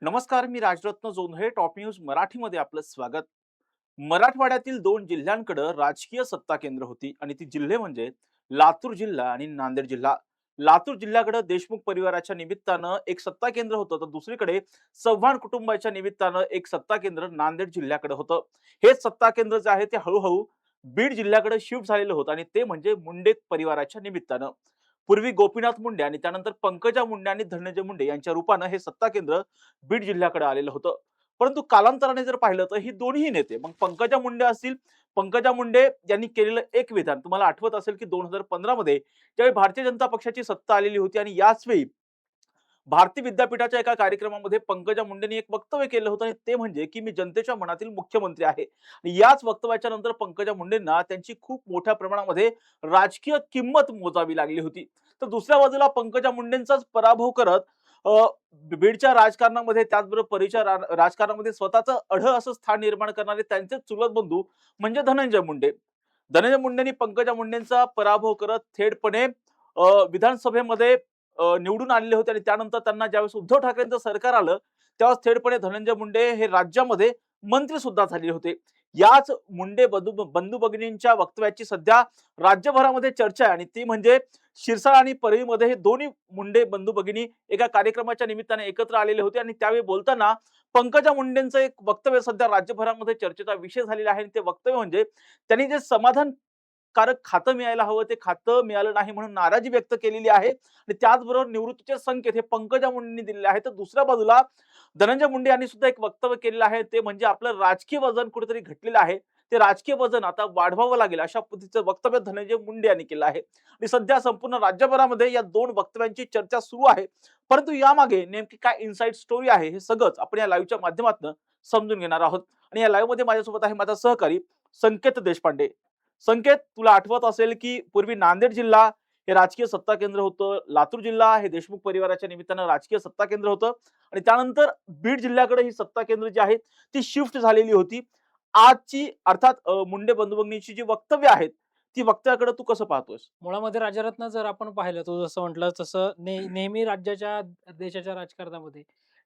नमस्कार, मी Rajratna Jondhale. Top news मराठीमध्ये आपलं स्वागत. मराठवाड्यातील दोन जिल्ह्यांकडे राजकीय सत्ता केंद्र होती आणि ती जिल्हे म्हणजे लातूर जिल्हा आणि नांदेड जिल्हा. लातूर जिल्ह्याकडे देशमुख परिवाराच्या निमित्तानं एक सत्ता केंद्र होतं, तर दुसरीकडे चव्हाण कुटुंबाच्या निमित्तानं एक सत्ता केंद्र नांदेड जिल्ह्याकडे होतं. हे सत्ता केंद्र जे आहे ते हळूहळू बीड जिल्ह्याकडे शिफ्ट झालेलं होतं आणि ते म्हणजे मुंडे परिवाराच्या निमित्तानं. पूर्वी गोपीनाथ मुंडे आणि त्यानंतर पंकजा मुंडे आणि धनंजय मुंडे यांच्या रूपानं हे सत्ता केंद्र बीड जिल्ह्याकडे आलेलं होतं. परंतु कालांतराने जर पाहिलं तर ही दोन्ही नेते मग पंकजा मुंडे असतील, पंकजा मुंडे यांनी केलेलं एक विधान तुम्हाला आठवत असेल की 2015 मध्ये ज्यावेळी भारतीय जनता पक्षाची सत्ता आलेली होती आणि याच वेळी भारती विद्यापीठाच्या एका कार्यक्रमामध्ये पंकजा मुंडेंनी एक वक्तव्य केलं होतं आणि ते म्हणजे की मी जनतेच्या मनातील मुख्यमंत्री आहे. आणि याच वक्तव्याच्या नंतर पंकजा मुंडेंना त्यांची खूप मोठ्या प्रमाणामध्ये राजकीय किंमत मोजावी लागली होती. तर दुसऱ्या बाजूला पंकजा मुंडेंचाच पराभव करत बीडच्या राजकारणामध्ये त्याचबरोबर परिच्या राजकारणामध्ये स्वतःचं अढळ असं स्थान निर्माण करणारे त्यांचे चुलत बंधू म्हणजे धनंजय मुंडे. धनंजय मुंडेंनी पंकजा मुंडेंचा पराभव करत थेटपणे विधानसभेमध्ये निवडून आलेले होते आणि त्यानंतर त्यांना ज्यावेळेस उद्धव ठाकरेंचं सरकार आलं, त्यावेळेस थेटपणे धनंजय मुंडे हे राज्यामध्ये मंत्री सुद्धा झालेले होते. याच मुंडे बंधू भगिनींच्या वक्तव्याची सध्या राज्यभरामध्ये चर्चा आहे आणि ती म्हणजे शिरसाळ आणि परळीमध्ये हे दोन्ही मुंडे बंधू भगिनी एका कार्यक्रमाच्या निमित्ताने एकत्र आलेले होते आणि त्यावेळी बोलताना पंकजा मुंडेंचं एक वक्तव्य सध्या राज्यभरामध्ये चर्चेचा विषय झालेला आहे आणि ते वक्तव्य म्हणजे त्यांनी जे समाधानकारक खातं मिळायला हवं ते खातं मिळालं नाही म्हणून नाराजी व्यक्त केलेली आहे आणि त्याचबरोबर निवृत्तीचे संकेत हे पंकजा मुंडेंनी दिलेले आहेत. तर दुसऱ्या बाजूला धनंजय मुंडे यांनी सुद्धा एक वक्तव्य केलेलं आहे ते म्हणजे आपलं राजकीय वजन कुठेतरी घटलेलं आहे. ते राजकीय वजन आता वाढवावं लागेल अशा पद्धतीचं वक्तव्य धनंजय मुंडे यांनी केलं आहे. आणि सध्या संपूर्ण राज्यभरामध्ये या दोन वक्तव्यांची चर्चा सुरू आहे. परंतु यामागे नेमकी काय इनसाइड स्टोरी आहे हे सगळंच आपण या लाईव्हच्या माध्यमातून समजून घेणार आहोत. आणि या लाईव्हमध्ये माझ्यासोबत आहे माझा सहकारी संकेत देशपांडे. संकेत, तुला आठवत असेल की पूर्वी नांदेड जिल्हा हे राजकीय सत्ता केंद्र होतं. लातूर जिल्हा हे देशमुख परिवाराच्या निमित्तानं राजकीय सत्ता केंद्र होतं आणि त्यानंतर बीड जिल्ह्याकडे ही सत्ता केंद्र जी आहेत ती शिफ्ट झालेली होती. आजची अर्थात मुंडे बंधू-भगिनींची जी वक्तव्य आहेत, ती वक्तव्याकडे तू कसं पाहतोस? मुळामध्ये राजरत्न जर आपण पाहिलं, तू जसं म्हटलं तसं नेहमी राज्याच्या, देशाच्या राजकारणामध्ये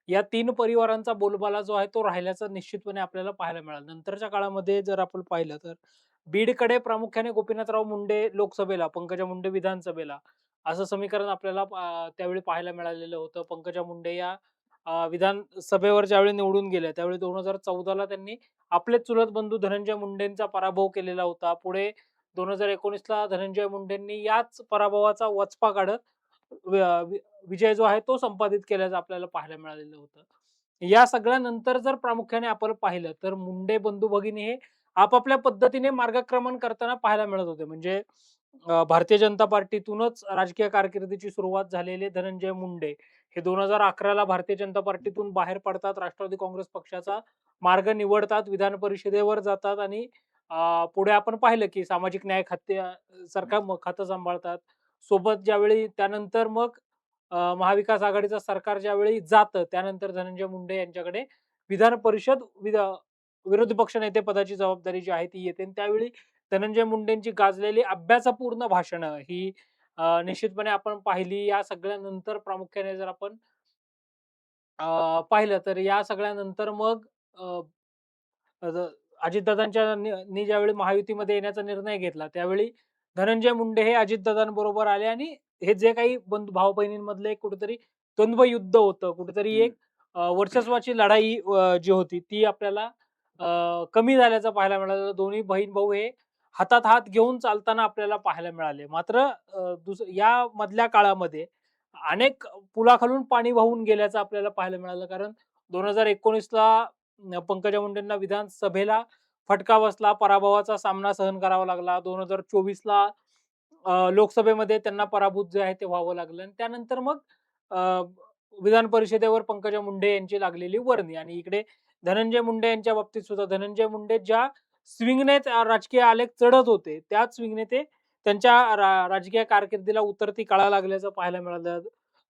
या 3 परिवारांचा बोलबाला जो आहे तो राहिल्याचं निश्चितपणे आपल्याला पाहायला मिळालं. नंतरच्या काळामध्ये जर आपण पाहिलं तर बीडकडे प्रामुख्याने गोपीनाथराव मुंडे लोकसभेला, पंकजा मुंडे विधानसभेला असं समीकरण आपल्याला त्यावेळी पाहायला मिळालेलं होतं. पंकजा मुंडे या विधानसभेवर ज्यावेळी निवडून गेल्या, त्यावेळी 2014 ला त्यांनी आपले चुलत बंधू धनंजय मुंडेंचा पराभव केलेला होता. पुढे 2019 ला धनंजय मुंडेंनी याच पराभवाचा वचपा काढत वि वि विजय जो आहे तो संपादित केल्याचं आपल्याला पाहायला मिळालेलं होतं. या सगळ्यानंतर जर प्रामुख्याने आपण पाहिलं तर मुंडे बंधू-भगिनी हे आपापल्या पद्धतीने मार्गक्रमण करताना पाहायला मिळत होते. म्हणजे भारतीय जनता पार्टीतूनच राजकीय कारकिर्दीची सुरुवात झालेले धनंजय मुंडे हे 2011 ला भारतीय जनता पार्टीतून बाहेर पडतात. राष्ट्रवादी काँग्रेस पक्षाचा मार्ग निवडतात. विधान परिषदेवर जातात आणि पुढे आपण पाहिलं की सामाजिक न्याय खाते सरकार खातं सांभाळतात. सोबत ज्यावेळी त्यानंतर मग महाविकास आघाडीचं सरकार ज्यावेळी जातं, त्यानंतर धनंजय मुंडे यांच्याकडे विधान परिषद विरोधी पक्ष नेते पदाची जबाबदारी जी आहे ती येते आणि त्यावेळी धनंजय मुंडेंची गाजलेली अभ्यासपूर्ण भाषणं ही निश्चितपणे आपण पाहिली. या सगळ्यानंतर प्रामुख्याने जर आपण पाहिलं तर या सगळ्यानंतर मग अ, अ, अजितदादांच्या नी ज्यावेळी महायुतीमध्ये येण्याचा निर्णय घेतला, त्यावेळी धनंजय मुंडे हे अजितदादांबरोबर आले आणि हे जे काही भाऊ-बहिणींमधलं एक कुठेतरी द्वंद्वयुद्ध होतं, कुठेतरी हं. एक वर्चस्वाची लढाई जी होती ती आपल्याला कमी झाल्याचं पाहायला मिळालं. दोन्ही बहीण-भाऊ हे हातात हात घेऊन चालताना आपल्याला पाहायला मिळाले. मात्र या मधल्या काळामध्ये अनेक पुलाखालून पाणी वाहून गेल्याचं आपल्याला पाहायला मिळालं. कारण 2019 ला पंकजा मुंडेंना विधानसभेला फटका बसला, पराभवाचा सामना सहन करावा लागला. 2024 ला लोकसभेमध्ये त्यांना पराभूत जे आहे ते व्हावं लागलं आणि त्यानंतर मग अ, विधान परिषदेवर पंकजा मुंडे यांची लागलेली वर्णी आणि इकडे धनंजय मुंडे यांच्या बाबतीत सुद्धा धनंजय मुंडे ज्या स्विंगने राजकीय आलेख चढत होते, त्याच स्विंगने ते त्यांच्या राजकीय कारकिर्दीला उतरती कळा लागल्याचं पाहायला मिळालं.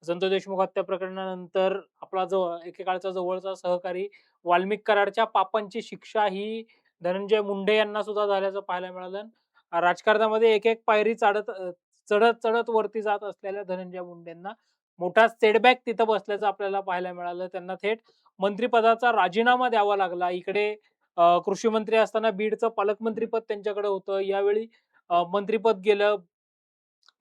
संतोष देशमुख हत्या प्रकरणानंतर आपला जो एकेकाळचा जवळचा सहकारी वाल्मिक कराडच्या पापांची शिक्षा ही धनंजय मुंडे यांना सुद्धा झाल्याचं पाहायला मिळालं. राजकारणामध्ये एक-एक पायरी चढत-चढत वरती जात असलेल्या धनंजय मुंडेंना मोठा सेटबॅक तिथं बसल्याचं आपल्याला पाहायला मिळालं. त्यांना थेट मंत्रिपदाचा राजीनामा द्यावा लागला. इकडे कृषी मंत्री असताना बीडचं पालकमंत्रीपद त्यांच्याकडे होतं. यावेळी मंत्रिपद गेलं.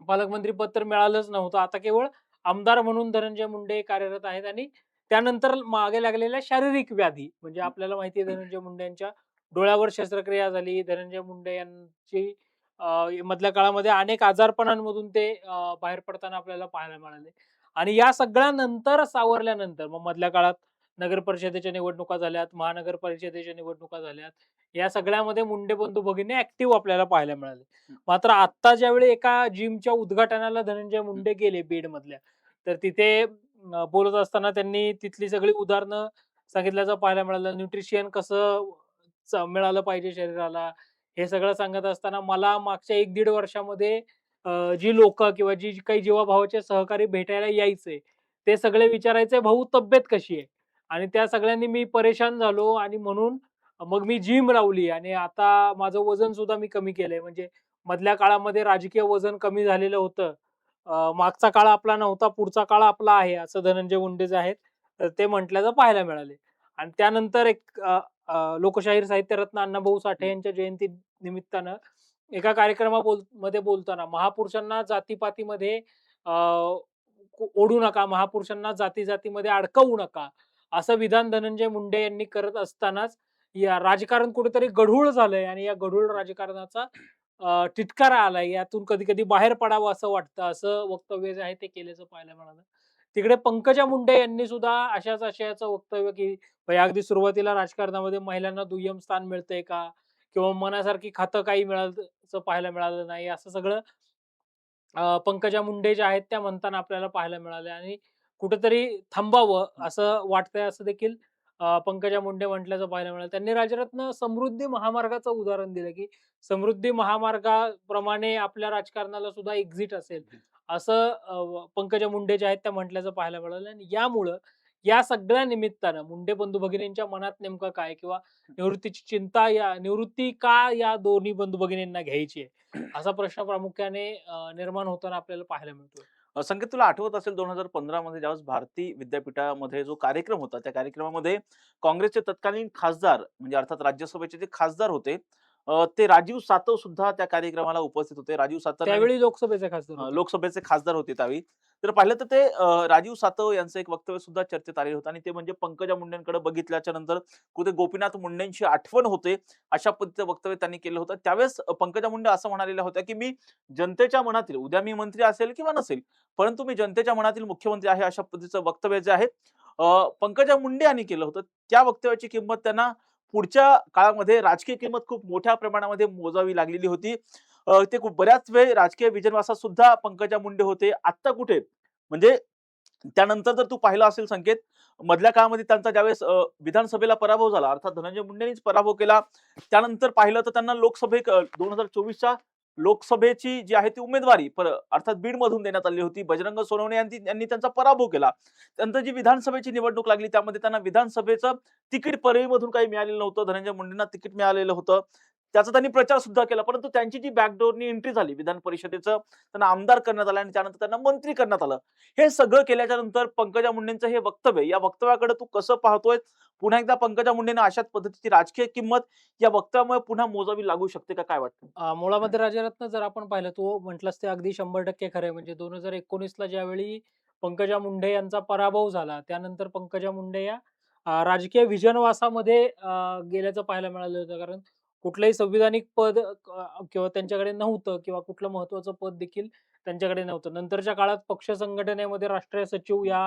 पालकमंत्रीपद तर मिळालंच नव्हतं. आता केवळ आमदार म्हणून धनंजय मुंडे कार्यरत आहेत आणि त्यानंतर मागे लागलेल्या शारीरिक व्याधी म्हणजे आपल्याला माहिती आहे धनंजय मुंडे यांच्या डोळ्यावर शस्त्रक्रिया झाली. धनंजय मुंडे यांची मधल्या काळामध्ये अनेक आजारपणांमधून ते बाहेर पडताना आपल्याला पाहायला मिळाले. आणि या सगळ्यानंतर सावरल्यानंतर मग मधल्या काळात नगर परिषदेच्या निवडणुका झाल्यात, महानगर परिषदेच्या निवडणुका झाल्यात. या सगळ्यामध्ये मुंडे बंधू भगिनी ॲक्टिव्ह आपल्याला पाहायला मिळाले. मात्र आत्ता ज्यावेळी एका जिमच्या उद्घाटनाला धनंजय मुंडे गेले बीडमधल्या, तर तिथे बोलत असताना त्यांनी तिथली सगळी उदाहरणं सांगितल्याचं पाहायला मिळालं. न्यूट्रिशन कसं मिळालं पाहिजे शरीराला, हे सगळं सांगत असताना मला मागच्या 1-1.5 वर्षामध्ये जी लोकं किंवा जी काही जीवाभावाचे सहकारी भेटायला यायचे, ते सगळे विचारायचे, "भाऊ तब्येत कशी आहे?" आणि त्या सगळ्यांनी मी परेशान झालो आणि म्हणून मग मी जिम लावली आणि आता माझं वजन सुद्धा मी कमी केलंय. म्हणजे मधल्या काळामध्ये राजकीय वजन कमी झालेलं होतं. मागचा काळ आपला नव्हता, पुढचा काळ आपला आहे, असं धनंजय मुंडे जे आहेत, ते म्हटल्याचं पाहायला मिळाले. आणि त्यानंतर एक लोकशाहीर साहित्यरत्न अण्णाभाऊ साठे यांच्या जयंती निमित्तानं एका मध्ये बोलताना महापुरुषांना जातीपातीमध्ये अ, ओढू नका, महापुरुषांना जाती-जातीमध्ये अडकवू नका, असं विधान धनंजय मुंडे यांनी करत असतानाच या राजकारण कुठेतरी गढूळ झालंय आणि या गढूळ राजकारणाचा तिटकारा आलाय. यातून कधी-कधी बाहेर पडावं असं वाटतं, असं वक्तव्य जे आहे ते केल्याचं पाहायला मिळालं. तिकडे पंकजा मुंडे यांनी सुद्धा अशाच आशयाचं वक्तव्य की म्हणजे अगदी सुरुवातीला राजकारणामध्ये महिलांना दुय्यम स्थान मिळतंय का? किंवा मनासारखी खातं काही मिळालं पाहायला मिळालं नाही. असं सगळं पंकजा मुंडे ज्या आहेत त्या म्हणताना आपल्याला पाहायला मिळाले आणि कुठेतरी थांबावं असं वाटतंय असं देखील पंकजा मुंडे म्हटल्याचं पाहायला मिळालं. त्यांनी राजरत्न समृद्धी महामार्गाचं उदाहरण दिलं, की समृद्धी महामार्गाप्रमाणे आपल्या राजकारणाला सुद्धा एक्झिट असेल, असं पंकजा मुंडे ज्या आहेत त्या म्हटल्याचं पाहायला मिळालं आणि यामुळं या सगळ्या निमित्तानं मुंडे बंधू भगिनींच्या मनात नेमकं काय किंवा निवृत्ती का या दोन्ही बंधू भगिनींना घ्यायची आहे? असा प्रश्न प्रामुख्याने निर्माण होताना आपल्याला पाहायला मिळतो. संकेत तुला आठवत असेल 2015 मध्ये ज्यावेळेस भारती विद्यापीठामध्ये जो कार्यक्रम होता, त्या कार्यक्रमामध्ये काँग्रेसचे तत्कालीन खासदार म्हणजे अर्थात राज्यसभेचे जे खासदार होते, ते राजीव सातव सुद्धा त्या कार्यक्रमाला उपस्थित होते. राजीव सातव त्यावेळी लोकसभेचे खासदार होते. लोकसभेचे खासदार होते त्यावेळी. तर पाहिलं तर ते राजीव सातव यांचं एक वक्तव्य सुद्धा चर्चेत आलेलं होतं आणि ते म्हणजे पंकजा मुंडेंकडे बघितल्याच्या नंतर कुठे गोपीनाथ मुंडेंची आठवण होते, अशा पद्धतीचं वक्तव्य त्यांनी केलं होतं. त्यावेळेस पंकजा मुंडे असं म्हणालेल्या होत्या, की मी जनतेच्या मनातील उद्या मी मंत्री असेल किंवा नसेल, परंतु मी जनतेच्या मनातील मुख्यमंत्री आहे, अशा पद्धतीचं वक्तव्य जे आहे पंकजा मुंडे यांनी केलं होतं. त्या वक्तव्याची किंमत त्यांना पुढच्या काळामध्ये राजकीय किंमत खूप मोठ्या प्रमाणामध्ये मोजावी लागलेली होती. ते खूप बऱ्याच वेळ राजकीय विजनवासात सुद्धा पंकजा मुंडे होते. आत्ता कुठे? म्हणजे त्यानंतर जर तू पाहिलं असेल संकेत, मधल्या काळामध्ये त्यांचा ज्यावेळेस विधानसभेला पराभव झाला, अर्थात धनंजय मुंडेंनीच पराभव केला. त्यानंतर पाहिलं तर त्यांना 2024च्या लोकसभेची जी आहे ती उमेदवारी अर्थात बीडमधून देण्यात आली होती. बजरंग सोनवणे यांनी त्यांचा पराभव केला. त्यानंतर जी विधानसभेची निवडणूक लागली त्यामध्ये त्यांना विधानसभेचं तिकीट परळीमधून काही मिळालेलं नव्हतं. धनंजय मुंडेंना तिकीट मिळालेलं होतं. त्याचा त्यांनी प्रचार सुद्धा केला. परंतु त्यांची जी बॅकडोरनी एंट्री झाली विधान परिषदेचं, त्यांना आमदार करण्यात आलं आणि त्यानंतर त्यांना मंत्री करण्यात आलं. हे सगळं केल्याच्या नंतर पंकजा मुंडेंचं हे वक्तव्य, या वक्तव्याकडे तू कसं पाहतोय? पुन्हा एकदा पंकजा मुंडेंना अशाच पद्धतीची राजकीय किंमत या वक्तव्यामुळे पुन्हा मोजावी लागू शकते का? काय वाटतं? मुळामध्ये राजरत्न जर आपण पाहिलं, तू म्हटलास ते अगदी 100% खरं आहे. म्हणजे 2019ला ज्यावेळी पंकजा मुंडे यांचा पराभव झाला, त्यानंतर पंकजा मुंडे या राजकीय विजनवासामध्ये गेल्याचं पाहायला मिळालं होतं. कारण कुठलंही संविधानिक पद किंवा त्यांच्याकडे नव्हतं किंवा कुठलं महत्त्वाचं पद देखील त्यांच्याकडे नव्हतं. नंतरच्या काळात पक्ष संघटनेमध्ये राष्ट्रीय सचिव या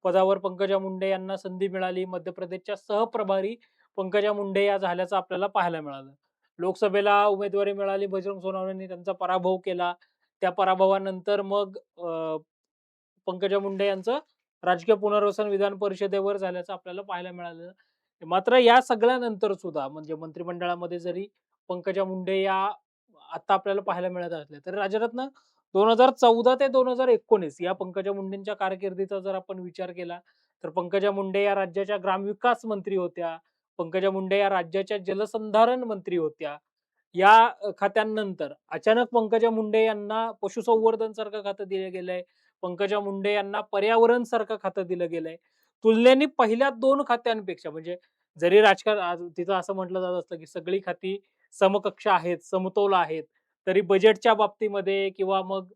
पदावर पंकजा मुंडे यांना संधी मिळाली. मध्य प्रदेशच्या सहप्रभारी पंकजा मुंडे या झाल्याचं आपल्याला पाहायला मिळालं. लोकसभेला उमेदवारी मिळाली. बजरंग सोनवणेंनी त्यांचा पराभव केला. त्या पराभवानंतर मग पंकजा मुंडे यांचं राजकीय पुनर्वसन विधान परिषदेवर झाल्याचं आपल्याला पाहायला मिळालं. मात्र या सगळ्यानंतर सुद्धा म्हणजे मंत्रिमंडळामध्ये जरी पंकजा मुंडे या आता आपल्याला पाहायला मिळत असल्या, तर राजरत्न 2014 ते 2019 या पंकजा मुंडेंच्या कारकिर्दीचा जर आपण विचार केला, तर पंकजा मुंडे या राज्याच्या ग्रामविकास मंत्री होत्या. पंकजा मुंडे या राज्याच्या जलसंधारण मंत्री होत्या. या खात्यांनंतर अचानक पंकजा मुंडे यांना पशुसंवर्धन सारखं खातं दिलं गेलंय. पंकजा मुंडे यांना पर्यावरण सारखं खातं दिलं गेलंय. तुलनेने पहिल्या 2 खात्यांपेक्षा म्हणजे जरी राजकारण आज तिथं असं म्हटलं जात असतं, की सगळी खाती समकक्ष आहेत, समतोल आहेत. तरी बजेटच्या बाबतीमध्ये किंवा मग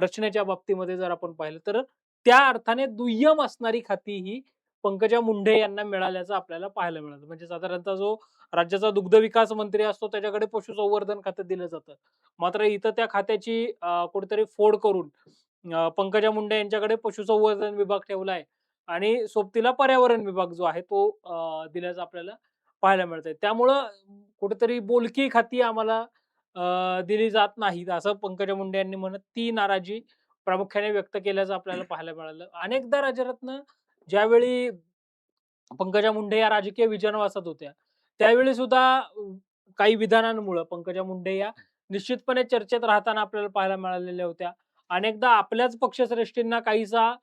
रचनेच्या बाबतीमध्ये जर आपण पाहिलं तर त्या अर्थाने दुय्यम असणारी खाती ही पंकजा मुंडे यांना मिळाल्याचं आपल्याला पाहायला मिळालं. म्हणजे साधारणतः जो राज्याचा दुग्ध विकास मंत्री असतो त्याच्याकडे पशुसंवर्धन खातं दिलं जातं. मात्र इथं त्या खात्याची कुठेतरी फोड करून पंकजा मुंडे यांच्याकडे पशुसंवर्धन विभाग ठेवलाय आणि सोबतीला पर्यावरण विभाग जो आहे तो दिल्याचं आपल्याला पाहायला मिळतंय. त्यामुळं कुठेतरी बोलकी खाती आम्हाला दिली जात नाहीत, असं पंकजा मुंडे यांनी म्हणत ती नाराजी प्रामुख्याने व्यक्त केल्याचं आपल्याला पाहायला मिळालं. अनेकदा राजरत्न ज्यावेळी पंकजा मुंडे या राजकीय विजनवासात होत्या, त्यावेळी सुद्धा काही विधानांमुळं पंकजा मुंडे या निश्चितपणे चर्चेत राहताना आपल्याला पाहायला मिळालेल्या होत्या. अनेकदा आपल्याच पक्षश्रेष्ठींना काहीसा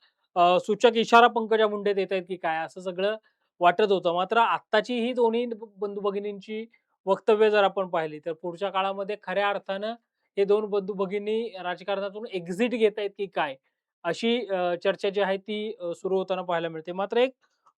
सूचक इशारा पंकजा मुंडे देत आहेत की काय असं सगळं वाटत होतं. मात्र आत्ताची ही दोन्ही बंधू-भगिनींची वक्तव्य जर आपण पाहिली, तर पुढच्या काळामध्ये खऱ्या अर्थानं हे 2 बंधू-भगिनी राजकारणातून एक्झिट घेतायत की काय? अशी चर्चा जी आहे ती सुरू होताना पाहायला मिळते. मात्र एक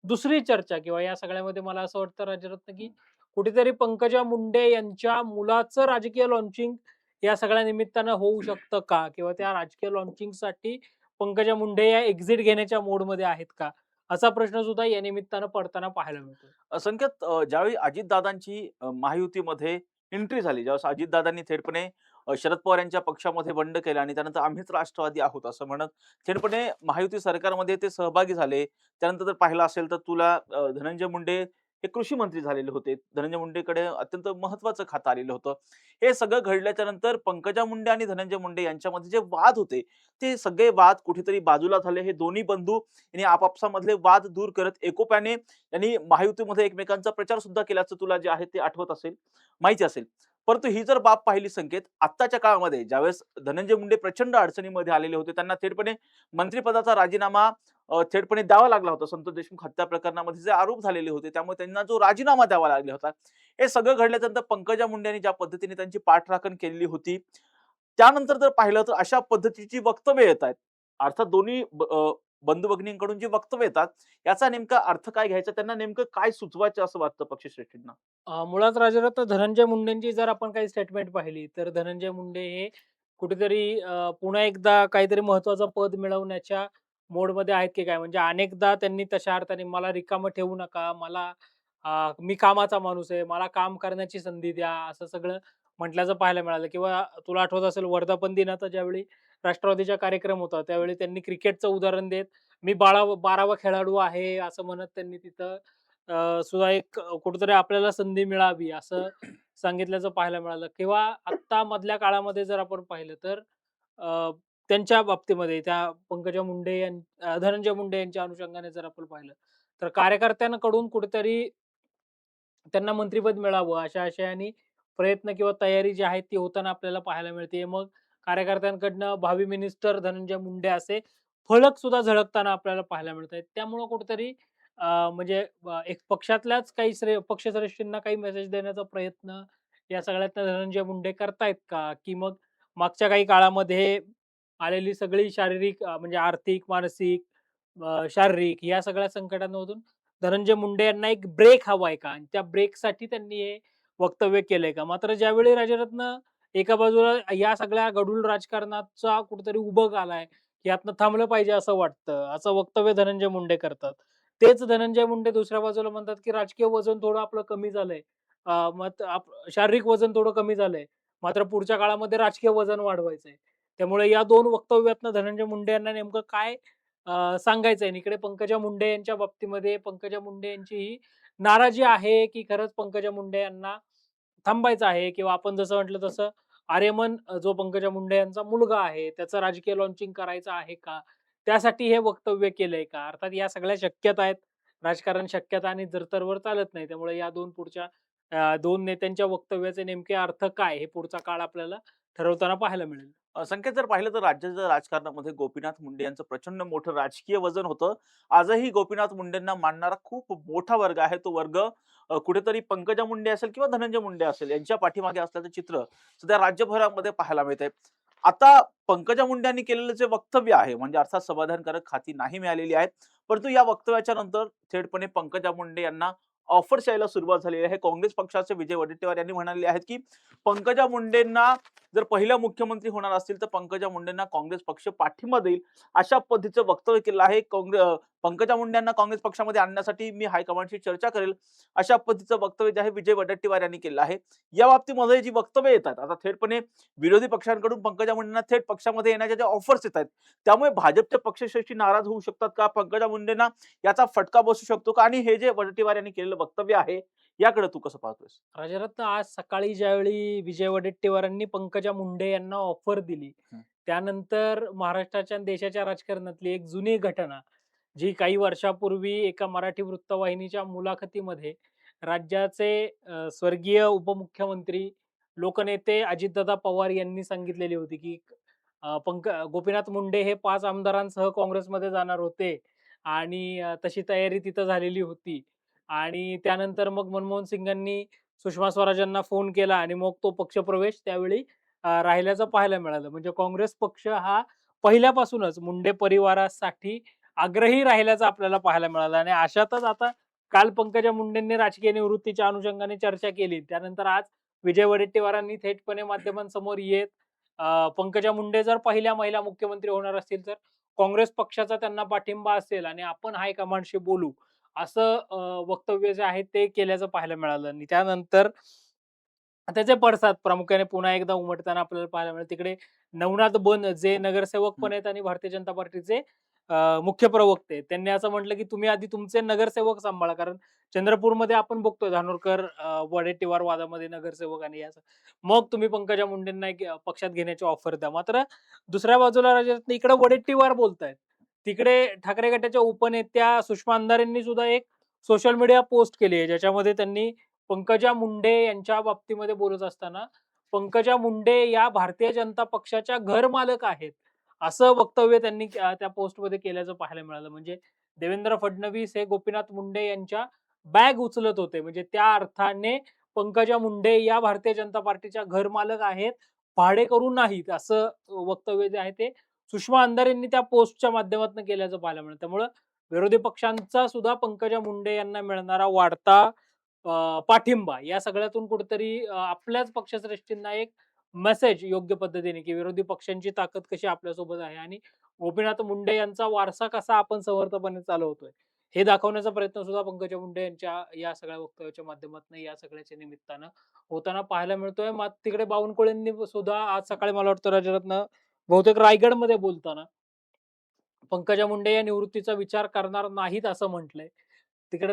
दुसरी चर्चा किंवा या सगळ्यामध्ये मला असं वाटतं राजरत्न, की कुठेतरी पंकजा मुंडे यांच्या मुलाचं राजकीय लॉन्चिंग या सगळ्या निमित्तानं होऊ शकतं का? किंवा त्या राजकीय लॉन्चिंगसाठी पंकजा मुंडे या एक्झिट घेण्याच्या मोडमध्ये आहेत का? असा प्रश्न सुद्धा या निमित्तानं पडताना पाहायला मिळतोय. संकेत ज्यावेळी अजितदादांची महायुतीमध्ये एंट्री झाली, ज्यावेळेस अजितदादांनी थेटपणे शरद पवार यांच्या पक्षामध्ये बंड केलं आणि त्यानंतर आम्हीच राष्ट्रवादी आहोत असं म्हणत थेटपणे महायुती सरकारमध्ये ते सहभागी झाले. त्यानंतर जर पाहिलं असेल तर तुला धनंजय मुंडे हे कृषी मंत्री झालेले होते. धनंजय मुंडेकडे अत्यंत महत्त्वाचं खातं आलेलं होतं. हे सगळं घडल्याच्या नंतर पंकजा मुंडे आणि धनंजय मुंडे यांच्यामध्ये जे वाद होते, ते सगळे वाद कुठेतरी बाजूला झाले. हे दोन्ही बंधू यांनी आपापसामधले वाद दूर करत एकोप्याने यांनी महायुतीमध्ये एकमेकांचा प्रचार सुद्धा केल्याचं तुला जे आहे ते आठवत असेल, माहिती असेल. परंतु ही जर बाब पाहिली संकेत, आत्ताच्या काळामध्ये ज्यावेळेस धनंजय मुंडे प्रचंड अडचणीमध्ये आलेले होते, त्यांना थेटपणे मंत्रिपदाचा राजीनामा थेटपणे द्यावा लागला होता. संतोष देशमुख हत्या प्रकरणामध्ये जे आरोप झालेले होते, त्यामुळे त्यांना जो राजीनामा द्यावा लागला होता. हे सगळं घडल्यानंतर पंकजा मुंडे यांनी ज्या पद्धतीने त्यांची पाठराखण केलेली होती, त्यानंतर जर पाहिलं तर अशा पद्धतीची वक्तव्य येतायत. अर्थात दोन्ही बंधू-भगिनींकडून जी वक्तव्य येतात, याचा नेमका अर्थ काय घ्यायचा? त्यांना नेमकं काय सुचवायचं असं वाटतं पक्षश्रेष्ठींना? मुळात राजरत्न धनंजय मुंडेंची जर आपण काही स्टेटमेंट पाहिली, तर धनंजय मुंडे हे कुठेतरी पुन्हा एकदा काहीतरी महत्त्वाचं पद मिळवण्याच्या मोडमध्ये आहेत की काय? म्हणजे अनेकदा त्यांनी तशा अर्थाने मला रिकामं ठेवू नका, मी कामाचा माणूस आहे, मला काम करण्याची संधी द्या, असं सगळं म्हटल्याचं पाहायला मिळालं. किंवा तुला आठवत असेल वर्धापन दिनाचा ज्यावेळी राष्ट्रवादीचा कार्यक्रम होता, त्यावेळी त्यांनी क्रिकेटचं उदाहरण देत, मी 12वा खेळाडू आहे, असं म्हणत त्यांनी तिथं सुद्धा एक कुठेतरी आपल्याला संधी मिळावी असं सांगितल्याचं पाहायला मिळालं. किंवा आत्ता मधल्या काळामध्ये जर आपण पाहिलं तर अ, त्यांच्या बाबतीमध्ये त्या पंकजा मुंडे धनंजय मुंडे यांच्या अनुषंगाने जर आपण पाहिलं, तर कार्यकर्त्यांकडून कुठेतरी त्यांना मंत्रिपद मिळावं अशा आशयाने प्रयत्न किंवा तयारी जी आहे ती होताना आपल्याला पाहायला मिळते. मग कार्यकर्त्यांकडनं भावी मिनिस्टर धनंजय मुंडे असे फलक सुद्धा झळकताना आपल्याला पाहायला मिळत आहेत. त्यामुळं कुठेतरी म्हणजे एक पक्षातल्याच काही पक्षश्रेष्ठींना काही मेसेज देण्याचा प्रयत्न या सगळ्यातनं धनंजय मुंडे करतायत का? की मग मागच्या काही काळामध्ये आलेली सगळी शारीरिक म्हणजे आर्थिक, मानसिक, शारीरिक या सगळ्या संकटांमधून धनंजय मुंडे यांना एक ब्रेक हवाय का? आणि त्या ब्रेकसाठी त्यांनी हे वक्तव्य केलंय का? मात्र ज्यावेळी राजरत्न एका बाजूला या सगळ्या गढूळ राजकारणाचा कुठेतरी उभं आलाय, यातनं थांबलं पाहिजे असं वाटतं, असं वक्तव्य धनंजय मुंडे करतात. तेच धनंजय मुंडे दुसऱ्या बाजूला म्हणतात, की राजकीय वजन थोडं आपलं कमी झालंय. मग शारीरिक वजन थोडं कमी झालंय. मात्र पुढच्या काळामध्ये राजकीय वजन वाढवायचंय. त्यामुळे या 2 वक्तव्यातनं धनंजय मुंडे यांना नेमकं काय सांगायचंय आणि इकडे पंकजा मुंडे यांच्या बाबतीमध्ये पंकजा मुंडे यांची ही नाराजी आहे, की खरंच पंकजा मुंडे यांना थांबायचं आहे किंवा आपण जसं म्हटलं तसं आर्यमन जो पंकजा मुंडे यांचा मुलगा आहे, त्याचं राजकीय लॉन्चिंग करायचं आहे का? त्यासाठी हे वक्तव्य केलंय का? अर्थात या सगळ्या शक्यता आहेत. राजकारण शक्यता आणि जर-तरवर चालत नाही. त्यामुळे या 2 पुढच्या 2 नेत्यांच्या वक्तव्याचे नेमके अर्थ काय? हे पुढचा काळ आपल्याला ठरवताना पाहायला मिळेल. संकेत जर पाहिलं तर राज्याच्या राजकारणामध्ये गोपीनाथ मुंडे यांचं प्रचंड मोठं राजकीय वजन होतं. आजही गोपीनाथ मुंडेंना मानणारा खूप मोठा वर्ग आहे. तो वर्ग कुठेतरी पंकजा मुंडे असेल किंवा धनंजय मुंडे असेल यांच्या पाठीमागे असल्याचं चित्र सध्या राज्यभरामध्ये पाहायला मिळतंय. आता पंकजा मुंडे यांनी केलेलं जे वक्तव्य आहे म्हणजे अर्थात समाधानकारक खाती नाही मिळालेली आहेत. परंतु या वक्तव्याच्या नंतर थेटपणे पंकजा मुंडे यांना ऑफर्स यायला सुरुवात झालेली आहे. काँग्रेस पक्षाचे विजय वडेट्टीवार यांनी म्हणाले आहेत, की पंकजा मुंडेंना जर पहिल्या मुख्यमंत्री होणार असतील, तर पंकजा मुंडेंना काँग्रेस पक्ष पाठिंबा देईल. अशा पद्धतीचं वक्तव्य केलं आहे. पंकजा मुंडे यांना काँग्रेस पक्षामध्ये आणण्यासाठी मी हायकमांडशी चर्चा करेल. अशा पद्धतीचं वक्तव्य जे आहे विजय वडेट्टीवार यांनी केलं आहे. या बाबतीमध्ये जी वक्तव्य येतात, आता थेटपणे विरोधी पक्षांकडून पंकजा मुंडेंना थेट पक्षामध्ये येण्याच्या ज्या ऑफर्स येत आहेत, त्यामुळे भाजपच्या पक्षश्रेष्ठी नाराज होऊ शकतात का? पंकजा मुंडेंना याचा फटका बसू शकतो का? आणि हे जे वडेट्टीवार यांनी केलेलं वक्तव्य आहे, याकडे तू कसं पाहतोयस? राजरत्न, आज सकाळी ज्यावेळी विजय वडेट्टीवारांनी पंकजा मुंडे यांना ऑफर दिली, हं. त्यानंतर महाराष्ट्राच्या आणि देशाच्या राजकारणातली एक जुनी घटना, जी काही वर्षापूर्वी एका मराठी वृत्तवाहिनीच्या मुलाखतीमध्ये राज्याचे स्वर्गीय उपमुख्यमंत्री, लोकनेते अजितदादा पवार यांनी सांगितलेली होती, की गोपीनाथ मुंडे हे 5 आमदारांसह काँग्रेसमध्ये जाणार होते आणि तशी तयारी तिथं झालेली होती. आणि त्यानंतर मग मनमोहन सिंगांनी सुषमा स्वराजांना फोन केला आणि मग तो पक्षप्रवेश त्यावेळी राहिल्याचं पाहायला मिळालं. म्हणजे काँग्रेस पक्ष हा पहिल्यापासूनच मुंडे परिवारासाठी आग्रही राहिल्याचं आपल्याला पाहायला मिळालं आणि अशातच आता काल पंकजा मुंडेंनी राजकीय निवृत्तीच्या अनुषंगाने चर्चा केली. त्यानंतर आज विजय वडेट्टीवारांनी थेटपणे माध्यमांसमोर येत पंकजा मुंडे जर पहिल्या महिला मुख्यमंत्री होणार असतील, तर काँग्रेस पक्षाचा त्यांना पाठिंबा असेल आणि आपण हायकमांडशी बोलू, असं वक्तव्य जे आहे ते केल्याचं पाहायला मिळालं आणि त्यानंतर त्याचे पडसाद प्रामुख्याने पुन्हा एकदा उमटताना आपल्याला पाहायला मिळाले. तिकडे नवनाथ बन जे नगरसेवक हं. पण आहेत आणि भारतीय जनता पार्टीचे मुख्य प्रवक्ते आहेत. त्यांनी असं म्हटलं, की तुम्ही आधी तुमचे नगरसेवक सांभाळा. कारण चंद्रपूरमध्ये आपण बघतोय धानोरकर वडेट्टीवार वादामध्ये नगरसेवक आणि असं. मग तुम्ही पंकजा मुंडेंना पक्षात घेण्याची ऑफर द्या. मात्र दुसऱ्या बाजूला राजरत्न इकडे वडेट्टीवार बोलतायत. तिकडे ठाकरे गटाच्या उपनेत्या सुषमा अंधारेंनी सुद्धा एक सोशल मीडिया पोस्ट केली आहे, ज्याच्यामध्ये त्यांनी पंकजा मुंडे यांच्या बाबतीमध्ये बोलत असताना, पंकजा मुंडे या भारतीय जनता पक्षाच्या घरमालक आहेत, असं वक्तव्य त्यांनी त्या पोस्टमध्ये केल्याचं पाहायला मिळालं. म्हणजे देवेंद्र फडणवीस हे गोपीनाथ मुंडे यांच्या बॅग उचलत होते. म्हणजे त्या अर्थाने पंकजा मुंडे या भारतीय जनता पार्टीच्या घरमालक आहेत, भाडेकरू नाहीत, असं वक्तव्य जे आहे ते सुषमा अंधारे यांनी त्या पोस्टच्या माध्यमातून केल्याचं पाहायला मिळालं. त्यामुळं विरोधी पक्षांचा सुद्धा पंकजा मुंडे यांना मिळणारा वाढता पाठिंबा या सगळ्यातून कुठेतरी आपल्याच पक्षश्रेष्ठींना एक मेसेज योग्य पद्धतीने, की विरोधी पक्षांची ताकद कशी आपल्यासोबत आहे आणि गोपीनाथ मुंडे यांचा वारसा कसा आपण समर्थपणे चालवतोय, हे दाखवण्याचा प्रयत्न सुद्धा पंकजा मुंडे यांच्या या सगळ्या वक्तव्याच्या माध्यमातून, या सगळ्याच्या निमित्तानं होताना पाहायला मिळतोय. मात्र तिकडे बावनकुळेंनी सुद्धा आज सकाळी मला वाटतं राजरत्न, बहुतेक रायगडमध्ये बोलताना पंकजा मुंडे या निवृत्तीचा विचार करणार नाहीत असं म्हटलंय. तिकडे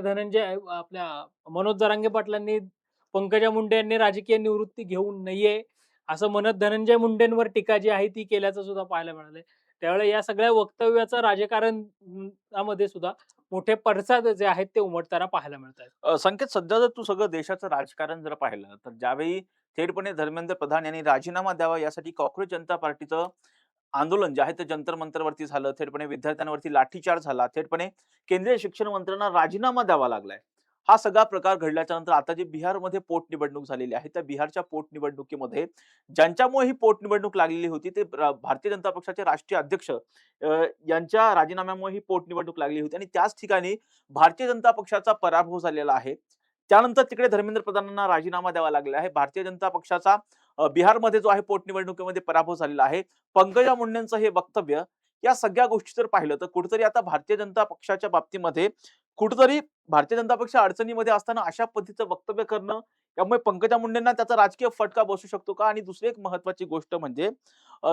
आपल्या मनोज जरांगे पाटलांनी पंकजा मुंडे यांनी राजकीय निवृत्ती घेऊ नये, असं म्हणत धनंजय मुंडेंवर टीका जी आहे ती केल्याचं सुद्धा पाहायला मिळालंय. त्यावेळेला या सगळ्या वक्तव्याचं राजकारणामध्ये सुद्धा मोठे पडसाद जे आहेत ते उमटताना पाहायला मिळतायत. संकेत, सध्या जर तू सगळं देशाचं राजकारण जर पाहिलं, तर ज्यावेळी थेटपणे धर्मेंद्र प्रधान यांनी राजीनामा द्यावा यासाठी काँग्रेस जनता पार्टीचं आंदोलन जे आहे ते जंतर मंतरवरती झालं. थेटपणे विद्यार्थ्यांवरती लाठीचार्ज झाला. थेटपणे केंद्रीय शिक्षण मंत्र्यांना राजीनामा द्यावा लागलाय. हा सगळा प्रकार घडल्याच्या नंतर आता जी बिहारमध्ये पोटनिवडणूक झालेली आहे, त्या बिहारच्या पोटनिवडणुकीमध्ये ज्यांच्यामुळे ही पोटनिवडणूक लागलेली होती ते भारतीय जनता पक्षाचे राष्ट्रीय अध्यक्ष यांच्या राजीनाम्यामुळे ही पोटनिवडणूक लागली होती आणि त्याच ठिकाणी भारतीय जनता पक्षाचा पराभव झालेला आहे. त्यानंतर तिकडे धर्मेंद्र प्रधानांना राजीनामा द्यावा लागलेला आहे. भारतीय जनता पक्षाचा बिहारमध्ये जो आहे पोटनिवडणुकीमध्ये पराभव झालेला आहे. पंकजा मुंडेंचं हे वक्तव्य, या सगळ्या गोष्टी जर पाहिलं तर कुठेतरी आता भारतीय जनता पक्षाच्या बाबतीमध्ये कुठेतरी भारतीय जनता पक्ष अडचणीमध्ये असताना अशा पद्धतीचं वक्तव्य करणं, त्यामुळे पंकजा मुंडेंना त्याचा राजकीय फटका बसू शकतो का? आणि दुसरी एक महत्त्वाची गोष्ट म्हणजे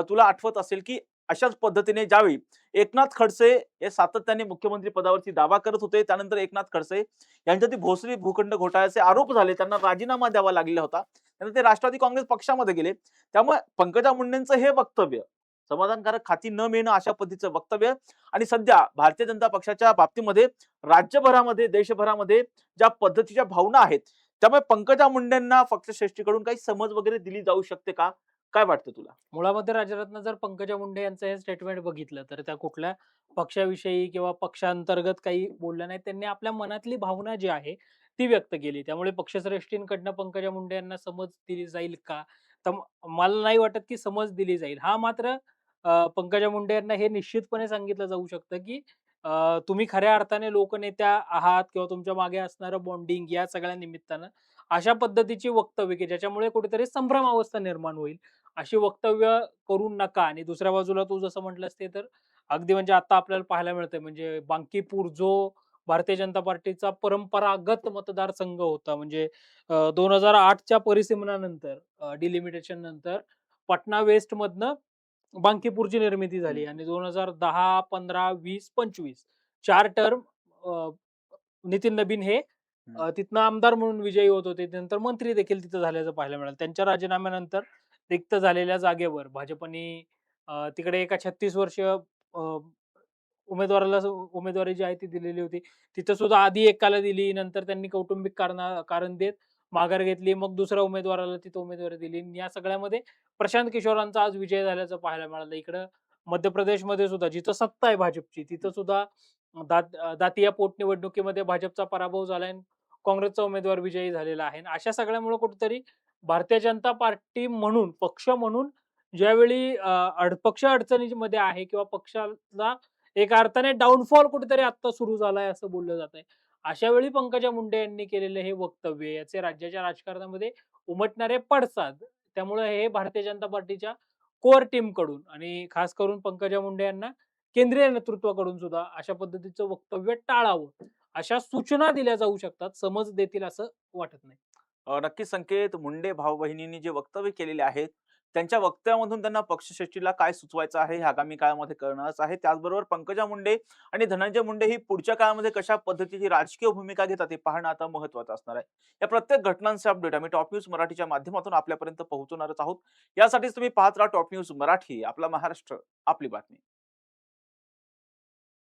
तुला आठवत असेल की अशाच पद्धतीने ज्यावेळी एकनाथ खडसे हे सातत्याने मुख्यमंत्री पदावरती दावा करत होते, त्यानंतर एकनाथ खडसे यांच्यावरती भोसरी भूखंड घोटाळ्याचे आरोप झाले, त्यांना राजीनामा द्यावा लागलेला होता. त्यानंतर ते राष्ट्रवादी काँग्रेस पक्षामध्ये गेले. त्यामुळे पंकजा मुंडेंचं हे वक्तव्य समाधानकारक खाती न मिळणं, अशा पद्धतीचं वक्तव्य आणि सध्या भारतीय जनता पक्षाच्या बाबतीमध्ये राज्यभरामध्ये, देशभरामध्ये ज्या पद्धतीच्या भावना आहेत, त्यामुळे पंकजा मुंडेंना पक्षश्रेष्ठीकडून काही समज वगैरे दिली जाऊ शकते का? काय वाटतं तुला? मुळामध्ये राजरत्न, जर पंकजा मुंडे यांचं हे स्टेटमेंट बघितलं, तर त्या कुठल्या पक्षाविषयी किंवा पक्षांतर्गत काही बोलल्या नाहीत. त्यांनी आपल्या मनातली भावना जी आहे ती व्यक्त केली. त्यामुळे पक्षश्रेष्ठींकडनं पंकजा मुंडे यांना समज दिली जाईल का? तर मला नाही वाटत की समज दिली जाईल. हां, मात्र पंकजा मुंडे यांना हे निश्चितपणे सांगितलं जाऊ शकतं, की तुम्ही खऱ्या अर्थाने लोकनेत्या आहात किंवा तुमच्या मागे असणारं बॉन्डिंग या सगळ्या निमित्तानं अशा पद्धतीची वक्तव्य, की ज्याच्यामुळे कुठेतरी संभ्रमावस्था निर्माण होईल, अशी वक्तव्य करू नका. आणि दुसऱ्या बाजूला तू जसं म्हटलंस ते तर अगदी म्हणजे आता आपल्याला पाहायला मिळतंय, म्हणजे बांकीपूर जो भारतीय जनता पार्टीचा परंपरागत मतदारसंघ होता, म्हणजे 2008च्या परिसीमनानंतर डिलिमिटेशन नंतर पाटणा वेस्ट मधनं बांकीपूरची निर्मिती हं, झाली आणि 2010, 15, 20, 25 4 टर्म नितीन नबीन हे हं. तिथनं आमदार म्हणून विजयी होत होते. नंतर मंत्री देखील तिथं झाल्याचं पाहायला मिळालं. त्यांच्या राजीनाम्यानंतर रिक्त झालेल्या जागेवर भाजपने तिकडे एका 36 वर्षीय उमेदवाराला उमेदवारी जी आहे ती दिलेली होती. तिथं सुद्धा आधी एकाला दिली, नंतर त्यांनी कौटुंबिक कारण देत माघार घेतली. मग दुसऱ्या उमेदवाराला तिथं उमेदवारी दिली. या सगळ्यामध्ये प्रशांत किशोरांचा आज विजय झाल्याचं पाहायला मिळालं. इकडं मध्य प्रदेशमध्ये सुद्धा जिथं सत्ता आहे भाजपची, तिथं सुद्धा दातिया पोटनिवडणुकीमध्ये भाजपचा पराभव झालाय आणि काँग्रेसचा उमेदवार विजयी झालेला आहे. अशा सगळ्यामुळे कुठेतरी भारतीय जनता पार्टी म्हणून, पक्ष म्हणून ज्यावेळी पक्ष अडचणीमध्ये आहे किंवा पक्षाला एका अर्थाने डाउनफॉल कुठेतरी आता सुरू झालाय असं बोललं जातंय. अशा वेळी पंकजा मुंडे यांनी केलेले हे वक्तव्य याचे राज्याच्या राजकारणामध्ये उमटणारे पडसाद, त्यामुळे हे भारतीय जनता पार्टीच्या कोर टीमकडून आणि खास करून पंकजा मुंडे यांना केंद्रीय नेतृत्वाकडून सुद्धा अशा पद्धतीचं वक्तव्य टाळावं, अशा सूचना दिल्या जाऊ शकतात. समज देतील असं वाटत नाही. नक्कीच संकेत मुंडे भाऊ-बहिणींनी जे वक्तव्य केलेले आहेत, त्यांच्या वक्तव्यामधून त्यांना पक्षश्रेष्ठीला काय सुचवायचं आहे, हे आगामी काळामध्ये कळणारच आहे. त्याचबरोबर पंकजा मुंडे आणि धनंजय मुंडे ही पुढच्या काळामध्ये कशा पद्धतीची राजकीय भूमिका घेतात, हे पाहणं आता महत्त्वाचं असणार आहे. या प्रत्येक घटनांचे अपडेट आम्ही टॉप न्यूज मराठीच्या माध्यमातून आपल्यापर्यंत पोहोचवणारच आहोत. यासाठीच तुम्ही पाहत राहा टॉप न्यूज मराठी. आपला महाराष्ट्र, आपली बातमी.